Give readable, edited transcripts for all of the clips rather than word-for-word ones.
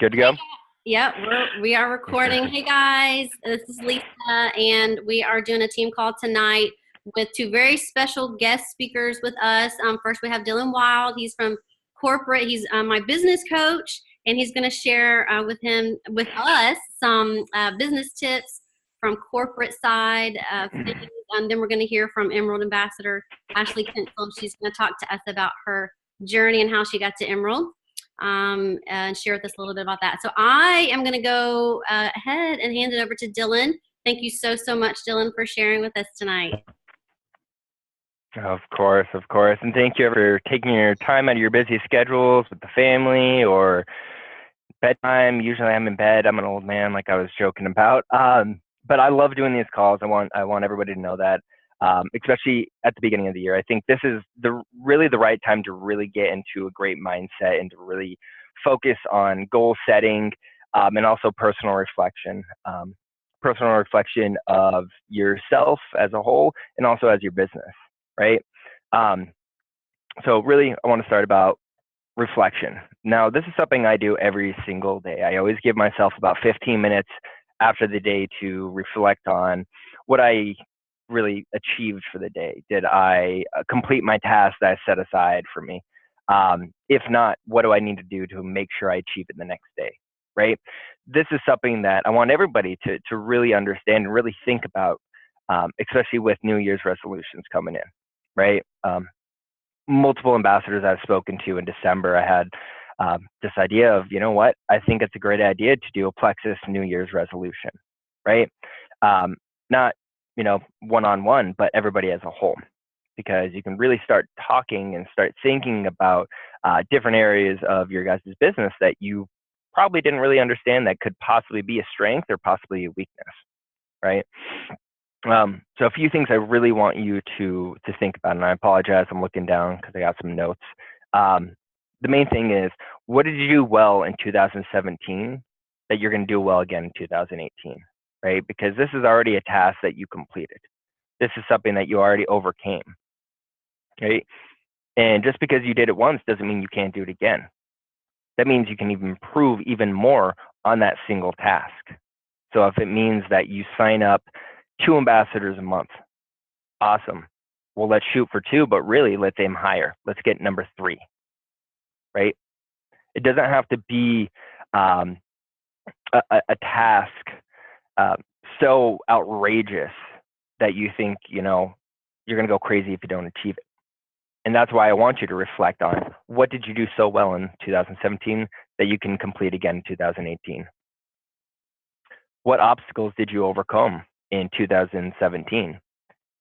Good to Hey, go? yep, we are recording. Hey guys, this is Lisa, and we are doing a team call tonight with two very special guest speakers with us. First, we have Dylan Wilde. He's from corporate. He's my business coach, and he's going to share with us some business tips from corporate side things. And then we're going to hear from Emerald Ambassador Ashley Kintzel. She's going to talk to us about her journey and how she got to Emerald, and share with us a little bit about that. So I am going to go ahead and hand it over to Dylan. Thank you so much, Dylan, for sharing with us tonight. Of course, of course. And thank you for taking your time out of your busy schedules with the family or bedtime. Usually I'm in bed. I'm an old man, like I was joking about. But I love doing these calls. I want everybody to know that, especially at the beginning of the year. I think this is really the right time to really get into a great mindset and to really focus on goal setting, and also personal reflection. Personal reflection of yourself as a whole and also as your business, right? So really, I want to start about reflection. Now, this is something I do every single day. I always give myself about 15 minutes after the day to reflect on what I really achieved for the day. Did I complete my task that I set aside for me? If not, what do I need to do to make sure I achieve it the next day, right? This is something that I want everybody to really understand and really think about, especially with New Year's resolutions coming in, right? Multiple ambassadors I've spoken to in December, I had this idea of, you know what, I think it's a great idea to do a Plexus New Year's resolution, right? Not, one-on-one, but everybody as a whole, because you can really start talking and start thinking about different areas of your guys' business that you probably didn't really understand that could possibly be a strength or possibly a weakness, right? So a few things I really want you to think about, and I apologize, I'm looking down because I got some notes. The main thing is, what did you do well in 2017 that you're going to do well again in 2018, right? Because this is already a task that you completed. This is something that you already overcame, right? And just because you did it once doesn't mean you can't do it again. That means you can even improve even more on that single task. So if it means that you sign up 2 ambassadors a month, awesome. Well, let's shoot for 2, but really let's aim higher. Let's get number 3, right? It doesn't have to be a task so outrageous that you think, you're going to go crazy if you don't achieve it. And that's why I want you to reflect on, what did you do so well in 2017 that you can complete again in 2018? What obstacles did you overcome in 2017?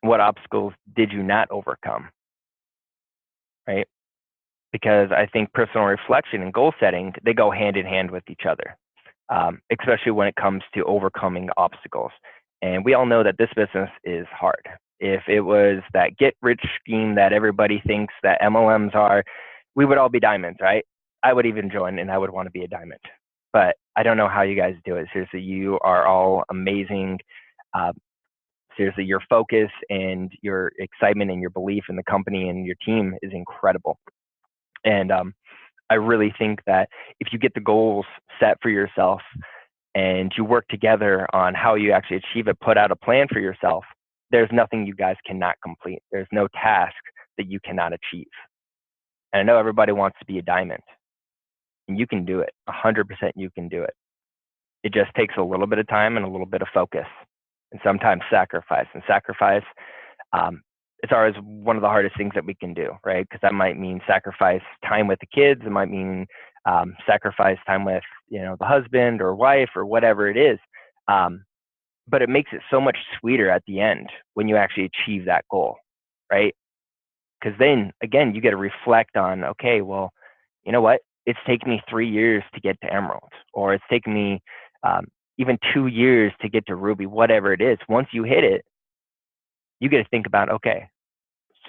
What obstacles did you not overcome, right? Because I think personal reflection and goal setting, they go hand in hand with each other, especially when it comes to overcoming obstacles. And we all know that this business is hard. If it was that get rich scheme that everybody thinks that MLMs are, we would all be diamonds, right? I would even join and I would want to be a diamond. But I don't know how you guys do it. Seriously, you are all amazing. Seriously, your focus and your excitement and your belief in the company and your team is incredible. And I really think that if you get the goals set for yourself and you work together on how you actually achieve it, put out a plan for yourself, there's nothing you guys cannot complete. There's no task that you cannot achieve. And I know everybody wants to be a diamond, and you can do it. 100% you can do it. It just takes a little bit of time and a little bit of focus, and sometimes sacrifice. And sacrifice, it's always one of the hardest things that we can do, right? Because that might mean sacrifice time with the kids. It might mean sacrifice time with, the husband or wife or whatever it is. But it makes it so much sweeter at the end when you actually achieve that goal, right? Because then, again, you get to reflect on, okay, well, you know what? It's taken me 3 years to get to Emerald, or it's taken me even 2 years to get to Ruby, whatever it is. Once you hit it, you get to think about, okay,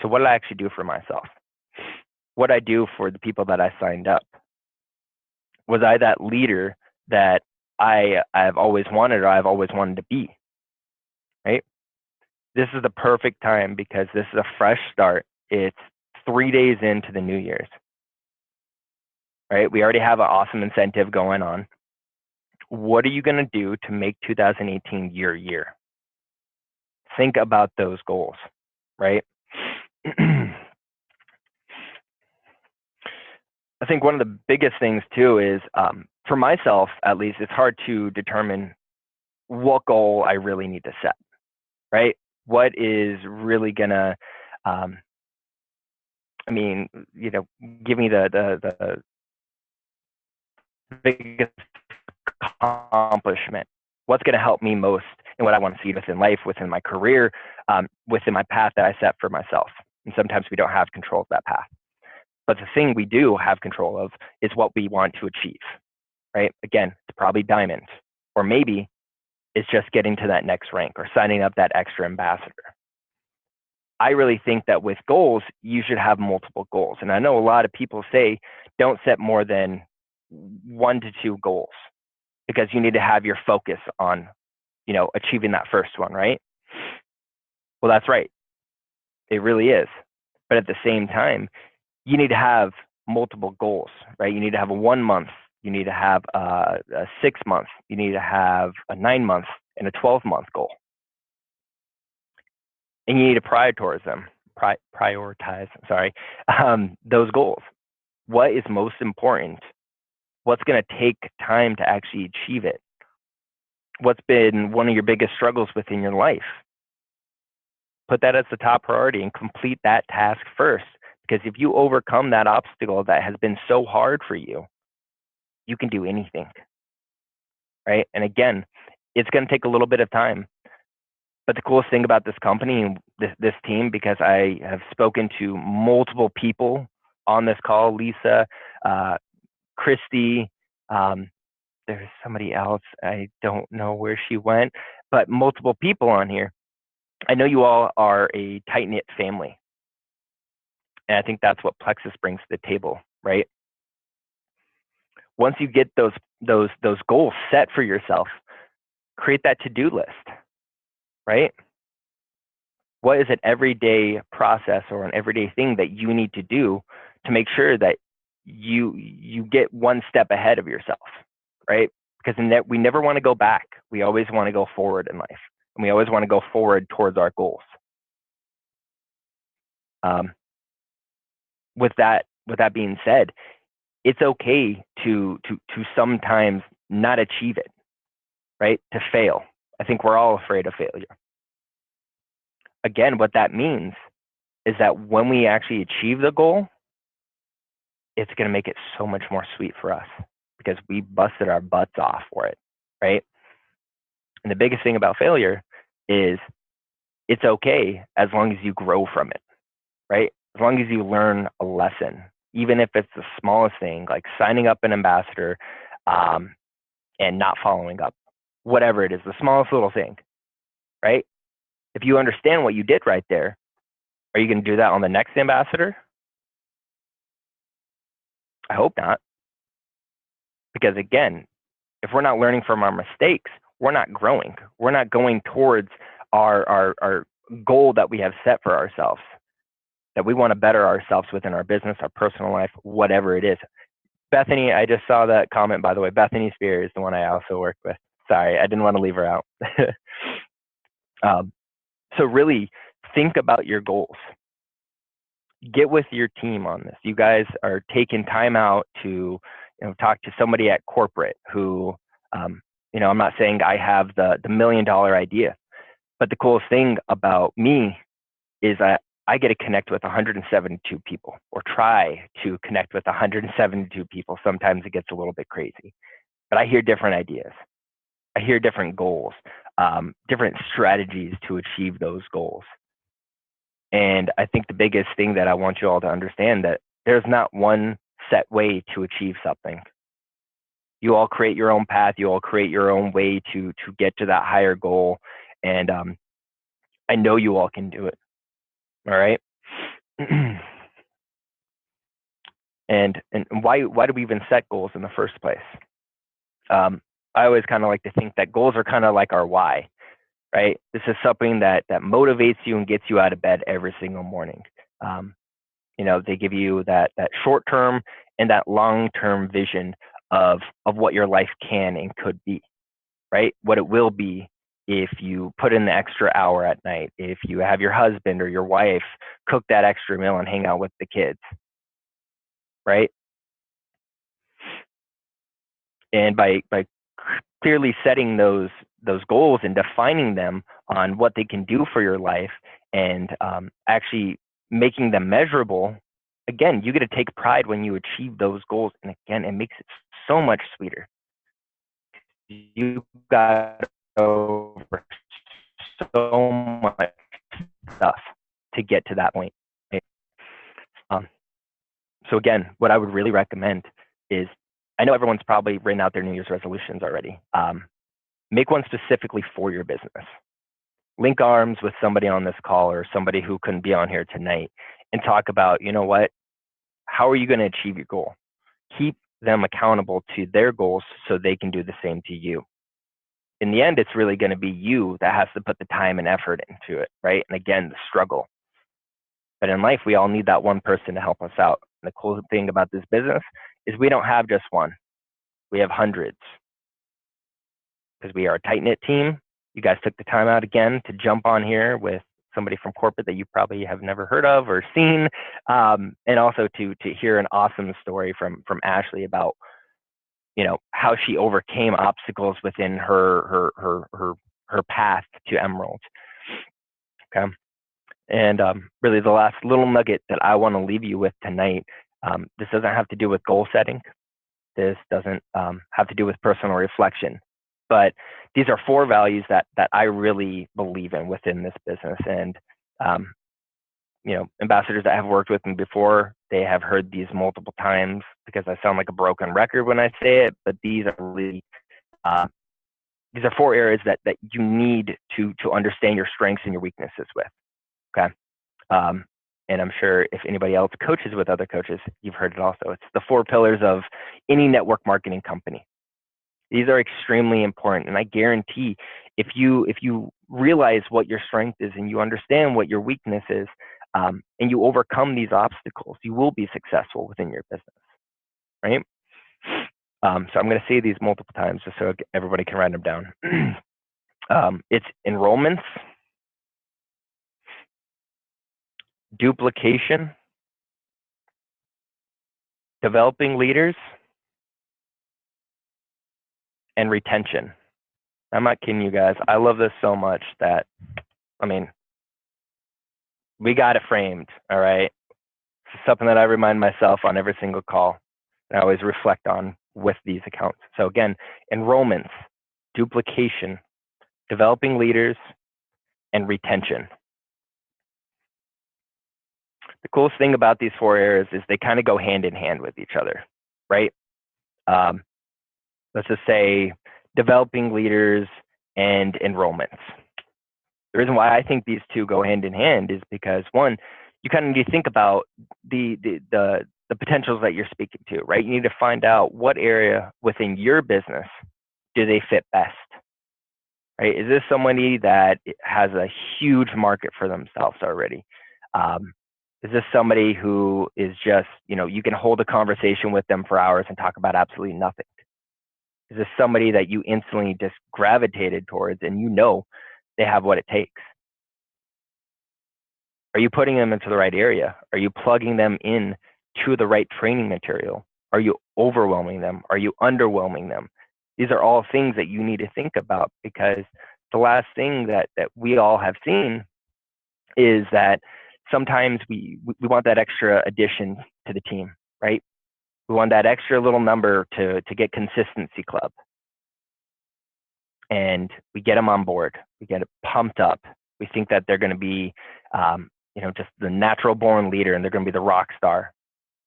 so what did I actually do for myself? What did I do for the people that I signed up? Was I that leader that I've always wanted, or I've always wanted to be, right? This is the perfect time because this is a fresh start. It's 3 days into the New Year's, right? We already have an awesome incentive going on. What are you going to do to make 2018 your year? Think about those goals, right? I think one of the biggest things too is, for myself at least, it's hard to determine what goal I really need to set, right? What is really gonna, give me the biggest accomplishment? What's going to help me most in what I want to see within life, within my career, within my path that I set for myself? And sometimes we don't have control of that path. But the thing we do have control of is what we want to achieve, right? Again, it's probably diamond, or maybe it's just getting to that next rank or signing up that extra ambassador. I really think that with goals, you should have multiple goals. And I know a lot of people say don't set more than 1 to 2 goals, because you need to have your focus on, achieving that first one, right? Well, that's right. It really is. But at the same time, you need to have multiple goals, right? You need to have a 1 month, you need to have a 6 month, you need to have a 9 month and a 12-month goal. And you need to prioritize those goals. What is most important? What's going to take time to actually achieve it? What's been one of your biggest struggles within your life? Put that as the top priority and complete that task first. Because if you overcome that obstacle that has been so hard for you, you can do anything, right? And again, it's going to take a little bit of time. But the coolest thing about this company and this team, because I have spoken to multiple people on this call, Lisa, Christy, there's somebody else, I don't know where she went, but multiple people on here. I know you all are a tight-knit family. And I think that's what Plexus brings to the table, right? Once you get those goals set for yourself, create that to-do list, right? What is an everyday process or an everyday thing that you need to do to make sure that you get one step ahead of yourself, right? Because we never want to go back. We always want to go forward in life, and we always want to go forward towards our goals. With that being said, it's okay to sometimes not achieve it, right? To fail. I think we're all afraid of failure. Again, what that means is that when we actually achieve the goal, it's going to make it so much more sweet for us because we busted our butts off for it, right? And the biggest thing about failure is it's okay as long as you grow from it, right? As long as you learn a lesson, even if it's the smallest thing, like signing up an ambassador and not following up, whatever it is, the smallest little thing, right? If you understand what you did right there, are you going to do that on the next ambassador? I hope not. Because again, if we're not learning from our mistakes, we're not growing. We're not going towards our goal that we have set for ourselves, that we want to better ourselves within our business, our personal life, whatever it is. Bethany, I just saw that comment, by the way. Bethany Spear is the one I also work with. Sorry, I didn't want to leave her out. So really think about your goals. Get with your team on this. You guys are taking time out to talk to somebody at corporate who, I'm not saying I have the $1 million idea, but the coolest thing about me is I get to connect with 172 people, or try to connect with 172 people. Sometimes it gets a little bit crazy, but I hear different ideas. I hear different goals, different strategies to achieve those goals. And I think the biggest thing that I want you all to understand, that there's not one set way to achieve something. You all create your own path. You all create your own way to get to that higher goal. And I know you all can do it. All right. And why do we even set goals in the first place? I always kind of like to think that goals are kind of like our why, right? This is something that motivates you and gets you out of bed every single morning. They give you that short-term and that long-term vision of what your life can and could be, right? What it will be if you put in the extra hour at night, if you have your husband or your wife cook that extra meal and hang out with the kids, right? And by clearly setting those goals and defining them on what they can do for your life, and actually making them measurable, again, you get to take pride when you achieve those goals. And again, it makes it so much sweeter. You got over so much stuff to get to that point. Right? So again, what I would really recommend is, I know everyone's probably written out their New Year's resolutions already. Make one specifically for your business. Link arms with somebody on this call or somebody who couldn't be on here tonight and talk about, you know what, how are you going to achieve your goal? Keep them accountable to their goals so they can do the same to you. In the end, it's really going to be you that has to put the time and effort into it, right? And again, the struggle. But in life, we all need that one person to help us out. And the cool thing about this business is we don't have just one. We have hundreds, because we are a tight-knit team. You guys took the time out again to jump on here with somebody from corporate that you probably have never heard of or seen, and also to hear an awesome story from Ashley about, you know, how she overcame obstacles within her path to Emerald. Okay, and really the last little nugget that I want to leave you with tonight. This doesn't have to do with goal setting. This doesn't have to do with personal reflection. But these are 4 values that I really believe in within this business. And, you know, ambassadors that have worked with me before, they have heard these multiple times because I sound like a broken record when I say it. But these are really, these are 4 areas that you need to understand your strengths and your weaknesses with. Okay. And I'm sure if anybody else coaches with other coaches, you've heard it also. It's the 4 pillars of any network marketing company. These are extremely important, and I guarantee if you realize what your strength is and you understand what your weakness is, and you overcome these obstacles, you will be successful within your business, right? So I'm going to say these multiple times just so everybody can write them down. It's enrollments, duplication, developing leaders, and retention. I'm not kidding you guys. I love this so much that, I mean, we got it framed, all right? It's something that I remind myself on every single call, and I always reflect on with these accounts. So again, enrollments, duplication, developing leaders, and retention. The coolest thing about these 4 areas is they kind of go hand in hand with each other, right? Let's just say developing leaders and enrollments. The reason why I think these 2 go hand in hand is because, one, you kind of need to think about the potentials that you're speaking to, right? You need to find out what area within your business do they fit best, right? Is this somebody that has a huge market for themselves already? Is this somebody who is just, you know, you can hold a conversation with them for hours and talk about absolutely nothing? Is this somebody that you instantly just gravitated towards and you know they have what it takes? Are you putting them into the right area? Are you plugging them in to the right training material? Are you overwhelming them? Are you underwhelming them? These are all things that you need to think about, because the last thing that we all have seen is that sometimes we want that extra addition to the team, right? We want that extra little number to get consistency club. And we get them on board. We get it pumped up. We think that they're going to be, you know, just the natural born leader, and they're going to be the rock star.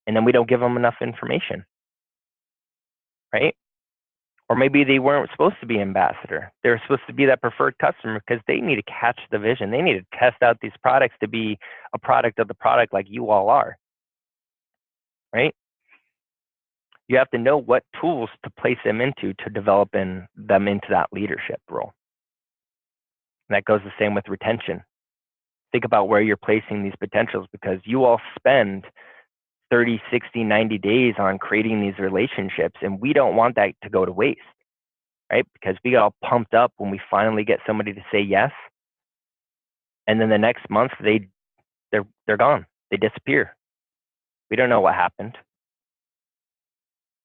And then we don't give them enough information, right? Or maybe they weren't supposed to be ambassador. They were supposed to be that preferred customer because they need to catch the vision. They need to test out these products to be a product of the product like you all are, right? You have to know what tools to place them into to develop them into that leadership role. And that goes the same with retention. Think about where you're placing these potentials, because you all spend 30, 60, 90 days on creating these relationships, and we don't want that to go to waste, right? Because we get all pumped up when we finally get somebody to say yes, and then the next month they're gone. They disappear. We don't know what happened.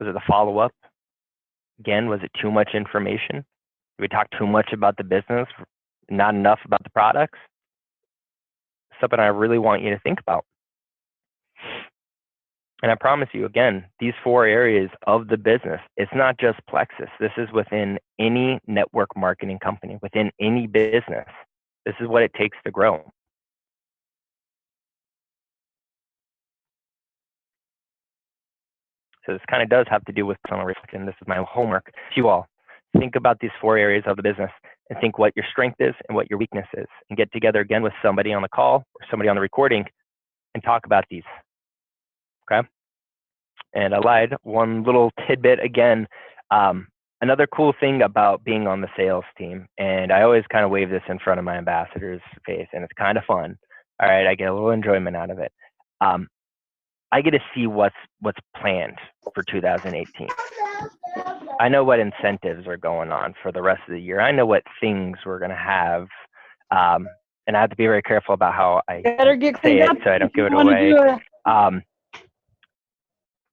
Was it the follow-up? Again, was it too much information? Did we talk too much about the business, not enough about the products? Something I really want you to think about. And I promise you, again, these 4 areas of the business, it's not just Plexus. This is within any network marketing company, within any business. This is what it takes to grow. So this kind of does have to do with personal reflection. This is my homework to you all. Think about these 4 areas of the business and think what your strength is and what your weakness is, and get together again with somebody on the call or somebody on the recording and talk about these. Okay? And I lied, one little tidbit again. Another cool thing about being on the sales team, and I always kind of wave this in front of my ambassador's face, and it's kind of fun. All right, I get a little enjoyment out of it. I get to see what's planned for 2018. I know what incentives are going on for the rest of the year. I know what things we're going to have. And I have to be very careful about how I say it so I don't give it away.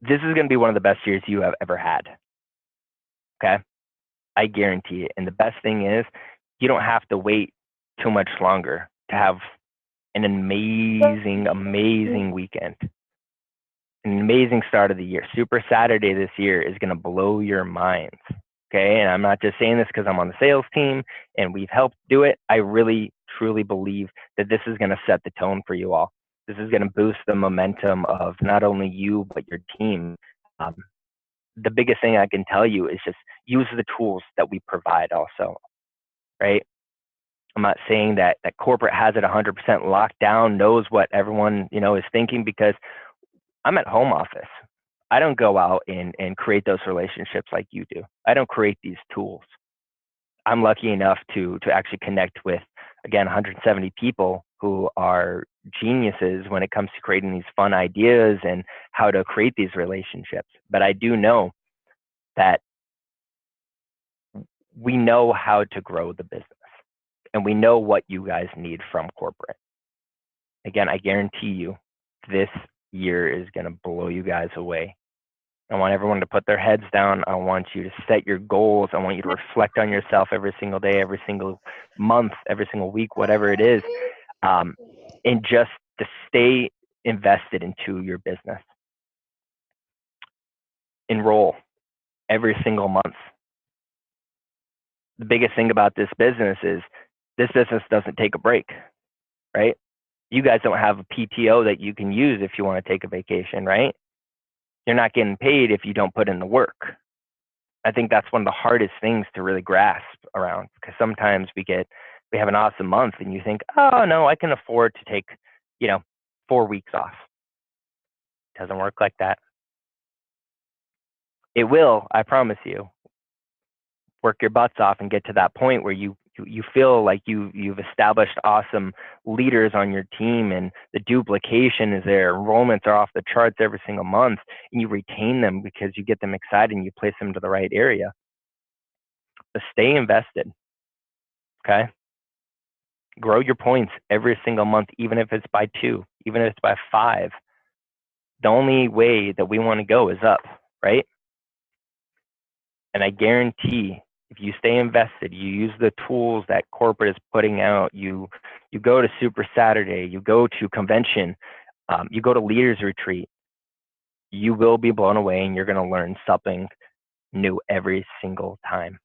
This is going to be one of the best years you have ever had. Okay? I guarantee it. And the best thing is you don't have to wait too much longer to have an amazing, amazing weekend. An amazing start of the year. Super Saturday this year is going to blow your minds. Okay. And I'm not just saying this because I'm on the sales team and we've helped do it. I really, truly believe that this is going to set the tone for you all. This is going to boost the momentum of not only you, but your team. The biggest thing I can tell you is just use the tools that we provide also, right? I'm not saying that corporate has it 100% locked down, knows what everyone, is thinking, because I'm at home office. I don't go out and create those relationships like you do. I don't create these tools. I'm lucky enough to actually connect with, again, 170 people who are geniuses when it comes to creating these fun ideas and how to create these relationships. But I do know that we know how to grow the business, and we know what you guys need from corporate. Again, I guarantee you this year is going to blow you guys away. I want everyone to put their heads down. I want you to set your goals. I want you to reflect on yourself every single day, every single month, every single week, whatever it is, and just to stay invested into your business. Enroll every single month. The biggest thing about this business is this business doesn't take a break, right? You guys don't have a PTO that you can use if you want to take a vacation, right? You're not getting paid if you don't put in the work. I think that's one of the hardest things to really grasp around, because sometimes we have an awesome month and you think, oh no, I can afford to take, 4 weeks off. It doesn't work like that. It will, I promise you. Work your butts off and get to that point where you feel like you've established awesome leaders on your team, and the duplication is there. Enrollments are off the charts every single month, and you retain them because you get them excited and you place them to the right area. But stay invested. Okay? Grow your points every single month, even if it's by 2, even if it's by 5. The only way that we want to go is up, right? And I guarantee if you stay invested, you use the tools that corporate is putting out, you go to Super Saturday, you go to convention, you go to leaders retreat, you will be blown away and you're going to learn something new every single time.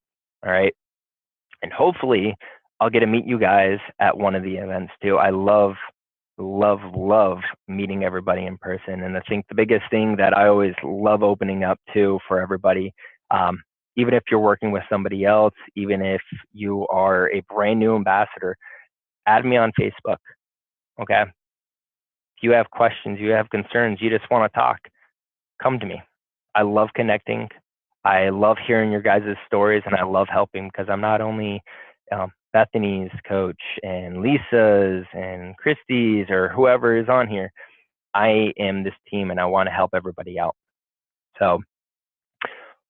All right. And hopefully I'll get to meet you guys at one of the events too. I love meeting everybody in person. And I think the biggest thing that I always love opening up to for everybody, even if you're working with somebody else, even if you are a brand new ambassador, add me on Facebook, okay? If you have questions, you have concerns, you just want to talk, come to me. I love connecting. I love hearing your guys' stories, and I love helping, because I'm not only Bethany's coach and Lisa's and Christy's or whoever is on here. I am this team and I want to help everybody out. So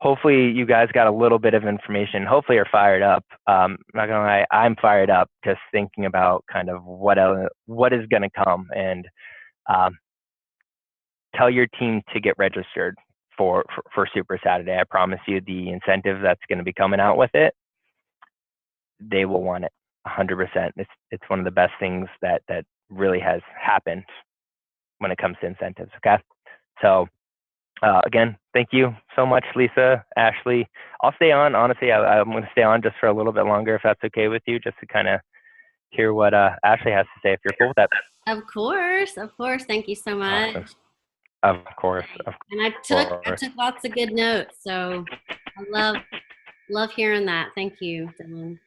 hopefully you guys got a little bit of information. Hopefully you're fired up. I'm not gonna lie, I'm fired up just thinking about kind of what is gonna come, and um, tell your team to get registered for Super Saturday. I promise you the incentive that's going to be coming out with it, they will want it 100%. It's one of the best things that really has happened when it comes to incentives. Okay, so again, thank you so much, Lisa, Ashley. I'll stay on. Honestly, I'm going to stay on just for a little bit longer if that's okay with you, just to kind of hear what Ashley has to say, if you're cool with that. Of course. Thank you so much. Awesome. Of course. And I took lots of good notes, so I love hearing that. Thank you, Dylan.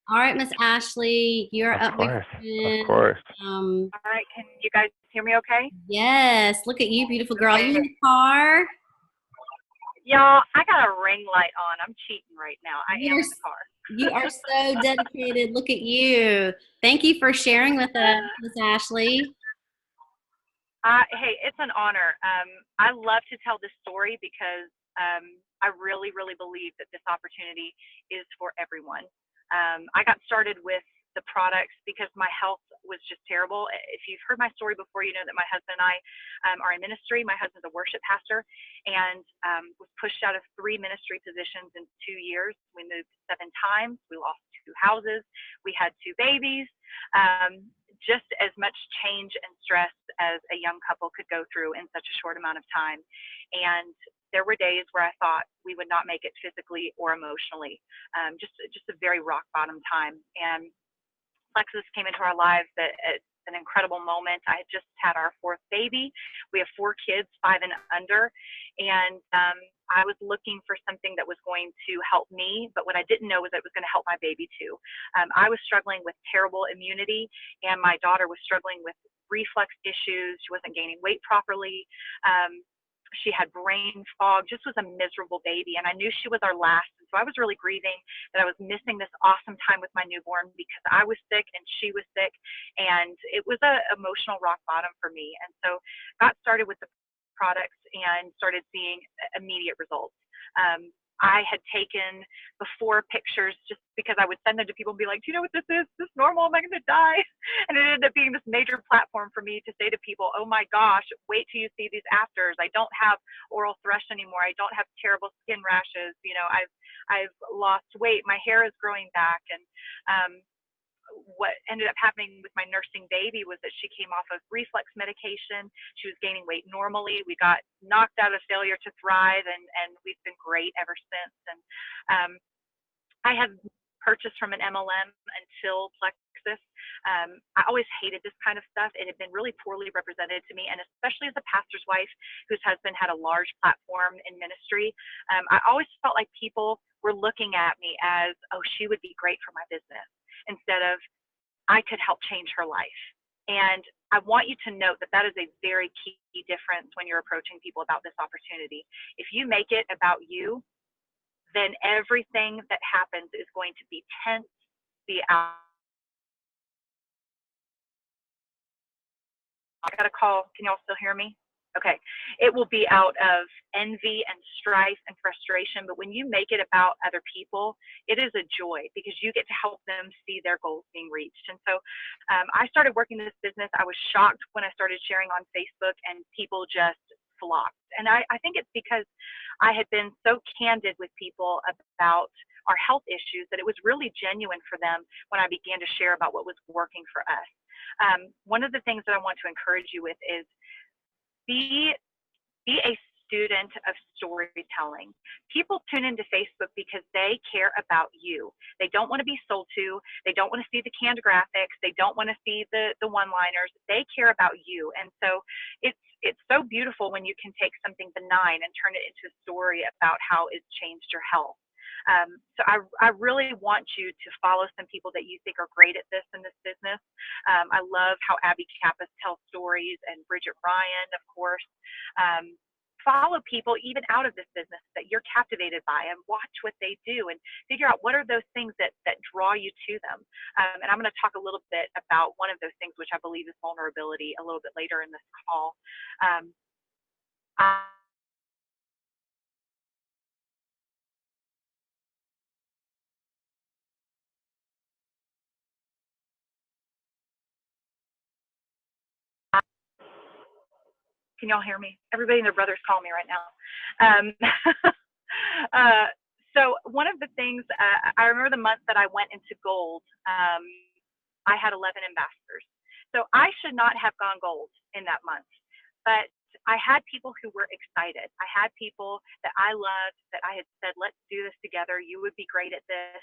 All right, Miss Ashley, you're up. Of course. All right, can you guys hear me okay? Yes, look at you, beautiful girl. Are you in the car? Y'all, I got a ring light on. I'm cheating right now. I am in the car. You are so dedicated. Look at you. Thank you for sharing with us, Miss Ashley. Hey, it's an honor. I love to tell this story because I really, really believe that this opportunity is for everyone. I got started with the products because my health was just terrible. If you've heard my story before, you know that my husband and I are in ministry. My husband's a worship pastor and was pushed out of 3 ministry positions in 2 years. We moved 7 times. We lost 2 houses. We had 2 babies. Just as much change and stress as a young couple could go through in such a short amount of time. And there were days where I thought we would not make it physically or emotionally. Just a very rock bottom time. And Lexus came into our lives at an incredible moment. I had just had our 4th baby. We have 4 kids, 5 and under. And I was looking for something that was going to help me, but what I didn't know was that it was going to help my baby too. I was struggling with terrible immunity, and my daughter was struggling with reflux issues. She wasn't gaining weight properly. She had brain fog, just was a miserable baby. And I knew she was our last. And so I was really grieving that I was missing this awesome time with my newborn because I was sick and she was sick. And it was an emotional rock bottom for me. And so got started with the products and started seeing immediate results. I had taken before pictures just because I would send them to people and be like, do you know what this is? Is this normal? Am I going to die? And it ended up being this major platform for me to say to people, oh my gosh, wait till you see these afters. I don't have oral thrush anymore. I don't have terrible skin rashes. You know, I've lost weight. My hair is growing back. And what ended up happening with my nursing baby was that she came off of reflux medication. She was gaining weight normally. We got knocked out of failure to thrive, and we've been great ever since. And I had purchased from an MLM until Plexus. I always hated this kind of stuff. It had been really poorly represented to me, and especially as a pastor's wife whose husband had a large platform in ministry, I always felt like people were looking at me as, oh, she would be great for my business, instead of I could help change her life. And I want you to note that that is a very key difference when you're approaching people about this opportunity. If you make it about you, then everything that happens is going to be tense, be out. I got a call. Can y'all still hear me? Okay. It will be out of envy and strife and frustration. But when you make it about other people, it is a joy because you get to help them see their goals being reached. And so I started working this business. I was shocked when I started sharing on Facebook and people just flocked. And I think it's because I had been so candid with people about our health issues that it was really genuine for them when I began to share about what was working for us. One of the things that I want to encourage you with is be a student of storytelling. People tune into Facebook because they care about you. They don't want to be sold to. They don't want to see the canned graphics. They don't want to see the one-liners. They care about you. And so it's so beautiful when you can take something benign and turn it into a story about how it's changed your health. So I really want you to follow some people that you think are great at this in this business. I love how Abby Kappas tells stories, and Bridget Ryan, of course. follow people even out of this business that you're captivated by, and watch what they do and figure out what are those things that draw you to them. And I'm going to talk a little bit about one of those things, which I believe is vulnerability, a little bit later in this call. Can y'all hear me? Everybody and their brothers call me right now. So one of the things, I remember the month that I went into gold, I had 11 ambassadors. So I should not have gone gold in that month, but I had people who were excited. I had people that I loved, that I had said, let's do this together. You would be great at this.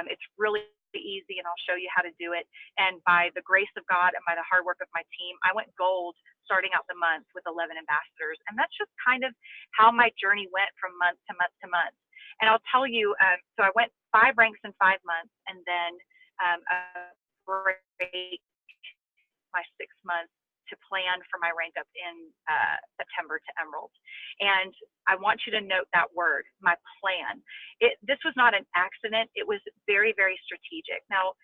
It's really easy, and I'll show you how to do it. And by the grace of God and by the hard work of my team, I went gold starting out the month with 11 ambassadors. And that's just kind of how my journey went from month to month to month. And I'll tell you, so I went 5 ranks in 5 months, and then a break my 6 months to plan for my rank up in September to Emerald. And I want you to note that word, my plan. This was not an accident. It was very, very strategic. Now,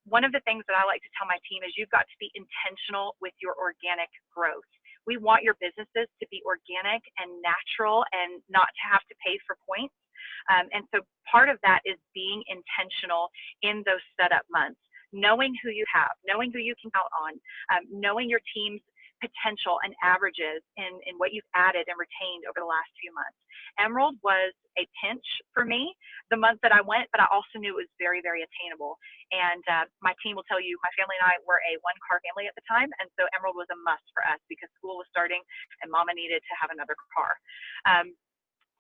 one of the things that I like to tell my team is you've got to be intentional with your organic growth. We want your businesses to be organic and natural and not to have to pay for points. And so part of that is being intentional in those setup months. Knowing who you have, knowing who you can count on, knowing your team's potential and averages in what you've added and retained over the last few months. Emerald was a pinch for me the month that I went, but I also knew it was very, very attainable. And my team will tell you, my family and I were a 1-car family at the time, and so Emerald was a must for us because school was starting and Mama needed to have another car.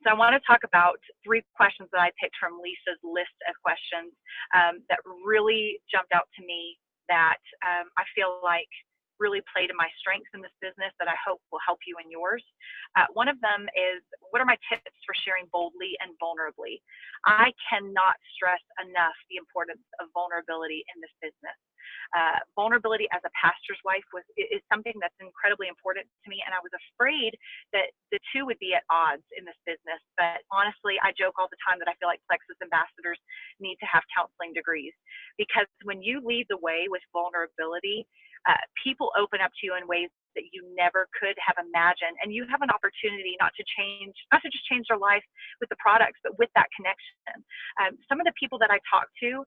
So I want to talk about 3 questions that I picked from Lisa's list of questions that really jumped out to me that I feel like really play to my strengths in this business that I hope will help you in yours. One of them is, what are my tips for sharing boldly and vulnerably? I cannot stress enough the importance of vulnerability in this business. Vulnerability as a pastor's wife is something that's incredibly important to me, and I was afraid that the two would be at odds in this business. But honestly, I joke all the time that I feel like Plexus ambassadors need to have counseling degrees, because when you lead the way with vulnerability, people open up to you in ways that you never could have imagined, and you have an opportunity not to just change their life with the products, but with that connection. Some of the people that I talk to,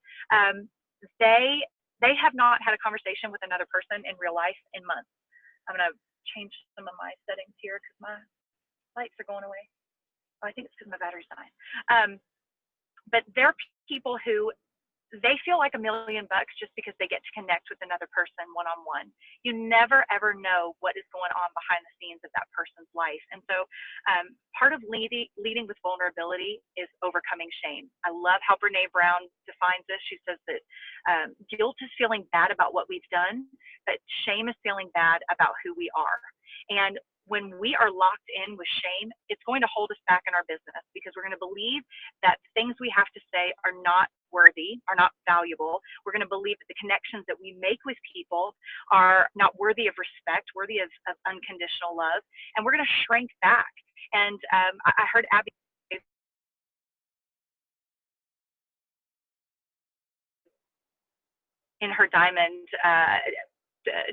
they have not had a conversation with another person in real life in months. I'm going to change some of my settings here because my lights are going away. Oh, I think it's because my battery's dying. But there are people who they feel like $1 million just because they get to connect with another person one-on-one. You never ever know what is going on behind the scenes of that person's life. And so part of leading with vulnerability is overcoming shame. I love how Brene Brown defines this. She says that guilt is feeling bad about what we've done, but shame is feeling bad about who we are. And when we are locked in with shame, it's going to hold us back in our business, because we're going to believe that things we have to say are not worthy, are not valuable. We're going to believe that the connections that we make with people are not worthy of respect, worthy of unconditional love, and we're going to shrink back. And I heard Abby in her diamond,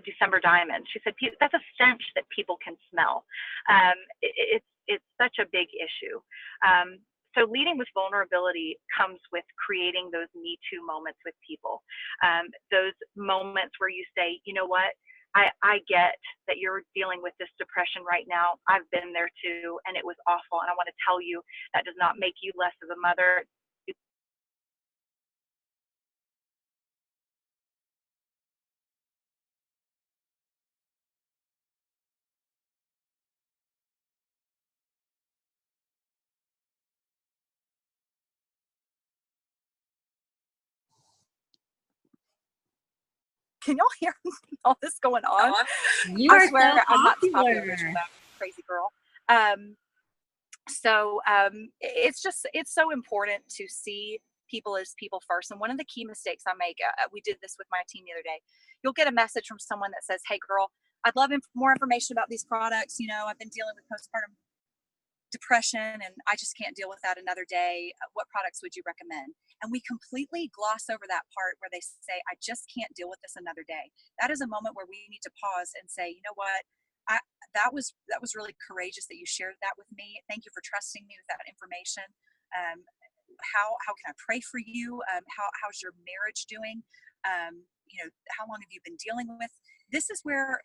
December diamond. She said that's a stench that people can smell. It's such a big issue. So leading with vulnerability comes with creating those Me Too moments with people. Those moments where you say, you know what, I get that you're dealing with this depression right now. I've been there too, and it was awful. And I want to tell you that does not make you less of a mother. Can y'all hear all this going on? You are so I'm not popular. Crazy girl. It's so important to see people as people first. And one of the key mistakes I make, we did this with my team the other day. You'll get a message from someone that says, "Hey girl, I'd love more information about these products. You know, I've been dealing with postpartum depression and I just can't deal with that another day. What products would you recommend? And we completely gloss over that part where they say, I just can't deal with this another day. That is a moment where we need to pause and say, you know what? That was really courageous that you shared that with me. Thank you for trusting me with that information. How can I pray for you? How's your marriage doing? How long have you been dealing with? This is where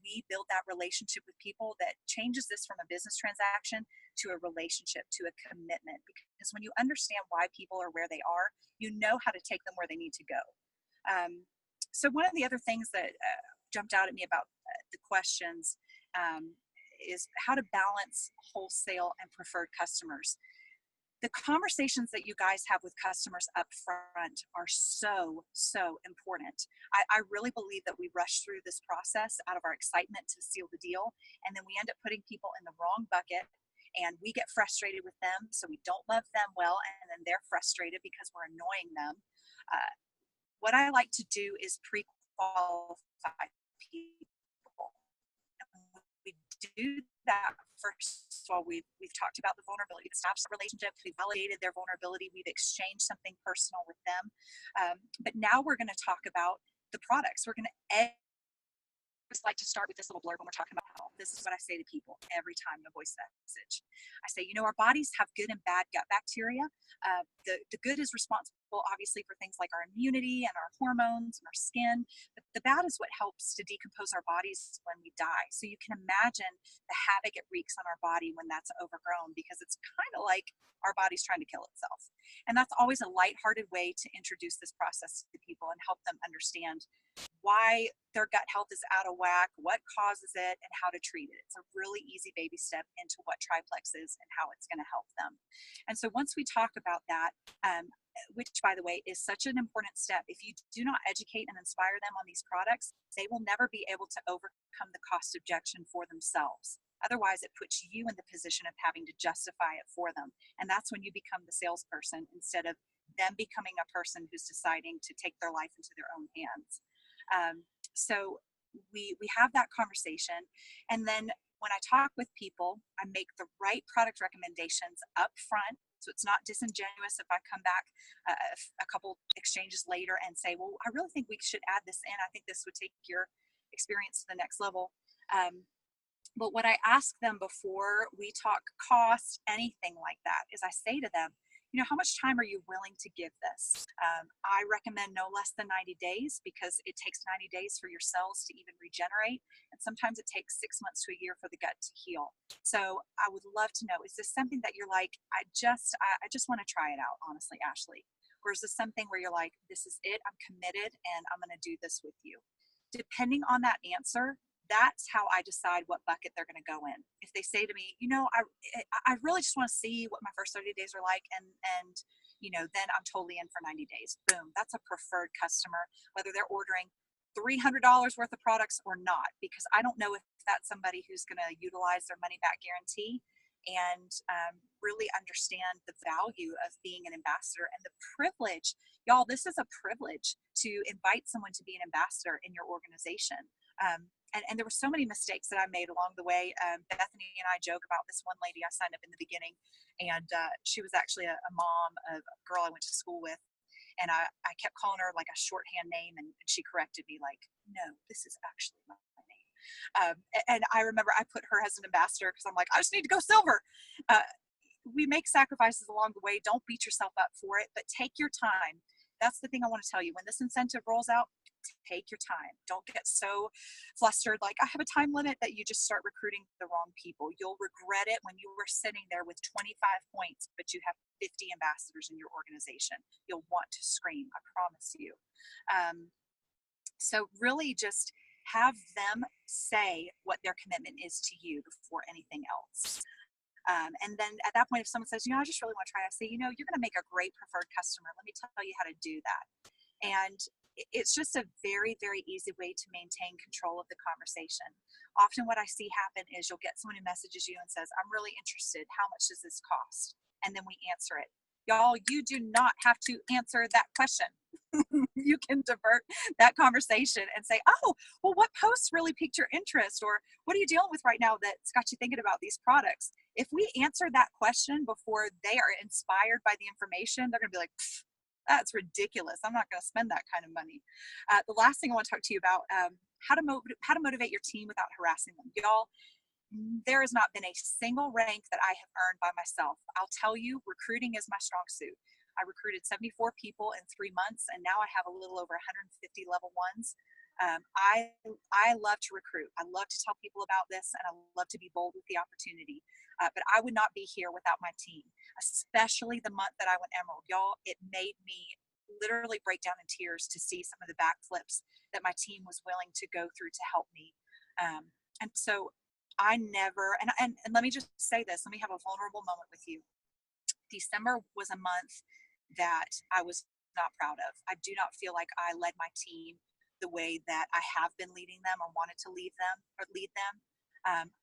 we build that relationship with people that changes this from a business transaction to a relationship, to a commitment. Because when you understand why people are where they are, you know how to take them where they need to go. So one of the other things that jumped out at me about the questions is how to balance wholesale and preferred customers. The conversations that you guys have with customers up front are so important. I really believe that we rush through this process out of our excitement to seal the deal, and then we end up putting people in the wrong bucket, and we get frustrated with them, so we don't love them well, and then they're frustrated because we're annoying them. What I like to do is pre-qualify people. We do that first of all. We've talked about the vulnerability, the established relationship. We've validated their vulnerability. We've exchanged something personal with them. But now we're going to talk about the products. We're going to just like to start with this little blurb when we're talking about health. This is what I say to people every time in a voice message. I say, our bodies have good and bad gut bacteria. The good is responsible, obviously, for things like our immunity and our hormones and our skin. But the bad is what helps to decompose our bodies when we die. So you can imagine the havoc it wreaks on our body when that's overgrown, because it's kind of like our body's trying to kill itself. And that's always a lighthearted way to introduce this process to people and help them understand why their gut health is out of whack, what causes it, and how to treat it. It's a really easy baby step into what Triplex is and how it's going to help them. And so once we talk about that, which, by the way, is such an important step, if you do not educate and inspire them on these products, they will never be able to overcome the cost objection for themselves. Otherwise, it puts you in the position of having to justify it for them. And that's when you become the salesperson instead of them becoming a person who's deciding to take their life into their own hands. So we have that conversation. And then when I talk with people, I make the right product recommendations up front. So it's not disingenuous if I come back a couple exchanges later and say, well, I really think we should add this in. I think this would take your experience to the next level. But what I ask them before we talk cost, anything like that, is I say to them, how much time are you willing to give this? I recommend no less than 90 days because it takes 90 days for your cells to even regenerate. And sometimes it takes 6 months to a year for the gut to heal. So I would love to know, is this something that you're like, I just want to try it out, honestly, Ashley? Or is this something where you're like, this is it, I'm committed and I'm going to do this with you? Depending on that answer, that's how I decide what bucket they're going to go in. If they say to me, I really just want to see what my first 30 days are like, and then I'm totally in for 90 days. Boom, that's a preferred customer, whether they're ordering $300 worth of products or not, because I don't know if that's somebody who's going to utilize their money back guarantee and really understand the value of being an ambassador and the privilege. Y'all, this is a privilege to invite someone to be an ambassador in your organization. And there were so many mistakes that I made along the way. Bethany and I joke about this one lady I signed up in the beginning, and she was actually a mom of a girl I went to school with. And I kept calling her like a shorthand name, and she corrected me like, no, this is actually my name. And I remember I put her as an ambassador because I'm like, I just need to go silver. We make sacrifices along the way. Don't beat yourself up for it, but take your time. That's the thing I want to tell you. When this incentive rolls out, take your time. Don't get so flustered like I have a time limit that you just start recruiting the wrong people. You'll regret it when you were sitting there with 25 points, but you have 50 ambassadors in your organization. You'll want to scream, I promise you. So really just have them say what their commitment is to you before anything else. And then at that point, if someone says, I just really want to try, I say, you're going to make a great preferred customer. Let me tell you how to do that. And it's just a very, very easy way to maintain control of the conversation. Often what I see happen is you'll get someone who messages you and says, I'm really interested. How much does this cost? And then we answer it. Y'all, you do not have to answer that question. You can divert that conversation and say, oh, well, what posts really piqued your interest? Or what are you dealing with right now that's got you thinking about these products? If we answer that question before they are inspired by the information, they're going to be like, that's ridiculous. I'm not going to spend that kind of money. The last thing I want to talk to you about, how to motivate your team without harassing them. Y'all, there has not been a single rank that I have earned by myself. I'll tell you, recruiting is my strong suit. I recruited 74 people in 3 months, and now I have a little over 150 level ones. I love to recruit. I love to tell people about this, and I love to be bold with the opportunity. But I would not be here without my team, especially the month that I went Emerald. Y'all, it made me literally break down in tears to see some of the backflips that my team was willing to go through to help me. And so I never, and let me just say this, let me have a vulnerable moment with you. December was a month that I was not proud of. I do not feel like I led my team the way that I have been leading them or wanted to lead them.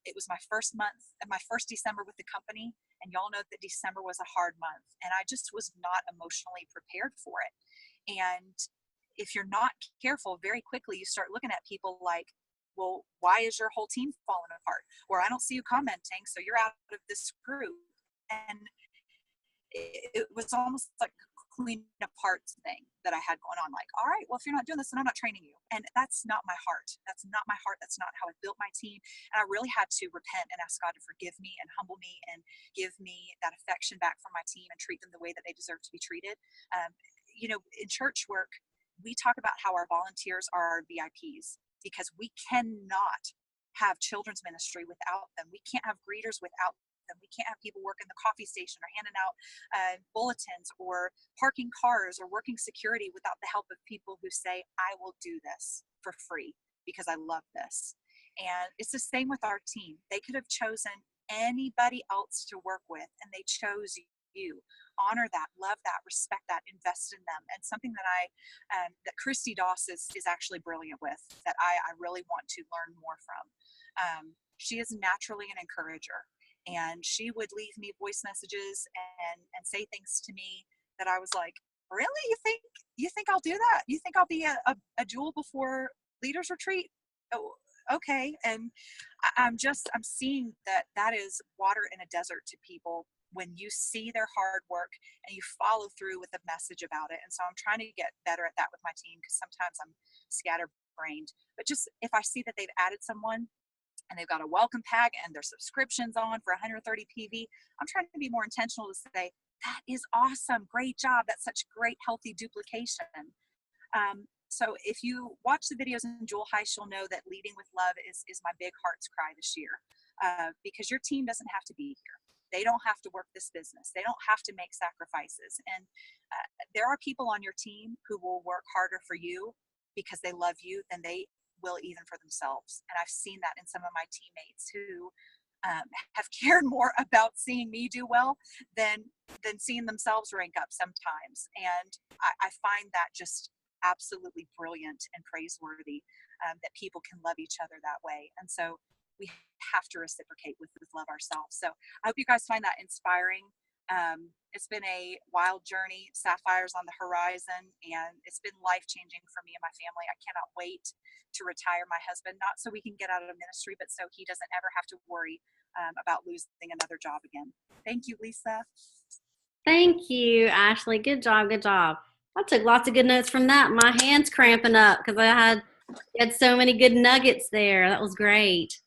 It was my first month, my first December with the company, and y'all know that December was a hard month, and I just was not emotionally prepared for it. And if you're not careful, very quickly you start looking at people like, well, why is your whole team falling apart? Or I don't see you commenting, so you're out of this group. And it was almost like a clean apart thing that I had going on. Like, all right, well, if you're not doing this, then I'm not training you. And that's not my heart. That's not my heart. That's not how I built my team. And I really had to repent and ask God to forgive me and humble me and give me that affection back from my team and treat them the way that they deserve to be treated. In church work, we talk about how our volunteers are our VIPs, because we cannot have children's ministry without them. We can't have greeters without them. We can't have people working the coffee station or handing out bulletins or parking cars or working security without the help of people who say, I will do this for free because I love this. And it's the same with our team. They could have chosen anybody else to work with, and they chose you. Honor that, love that, respect that, invest in them. And something that that Christy Doss is actually brilliant with, that I really want to learn more from. She is naturally an encourager, and she would leave me voice messages and say things to me that I was like, really? You think I'll do that? You think I'll be a jewel before leaders retreat? Oh, okay. And I'm seeing that is water in a desert to people when you see their hard work and you follow through with a message about it. And so I'm trying to get better at that with my team, because sometimes I'm scatterbrained. But just if I see that they've added someone and they've got a welcome pack and their subscription's on for 130 PV, I'm trying to be more intentional to say, that is awesome. Great job. That's such great, healthy duplication. So if you watch the videos in Jewel Heist, you'll know that leading with love is my big heart's cry this year, because your team doesn't have to be here. They don't have to work this business. They don't have to make sacrifices. And there are people on your team who will work harder for you because they love you than they will even for themselves. And I've seen that in some of my teammates who have cared more about seeing me do well than seeing themselves rank up sometimes. And I find that just absolutely brilliant and praiseworthy, that people can love each other that way. And so we have to reciprocate with love ourselves. So I hope you guys find that inspiring. It's been a wild journey. Sapphire's on the horizon, and it's been life-changing for me and my family. I cannot wait to retire my husband, not so we can get out of ministry, but so he doesn't ever have to worry about losing another job again. Thank you, Lisa. Thank you, Ashley. Good job. Good job. I took lots of good notes from that. My hand's cramping up because I had so many good nuggets there. That was great.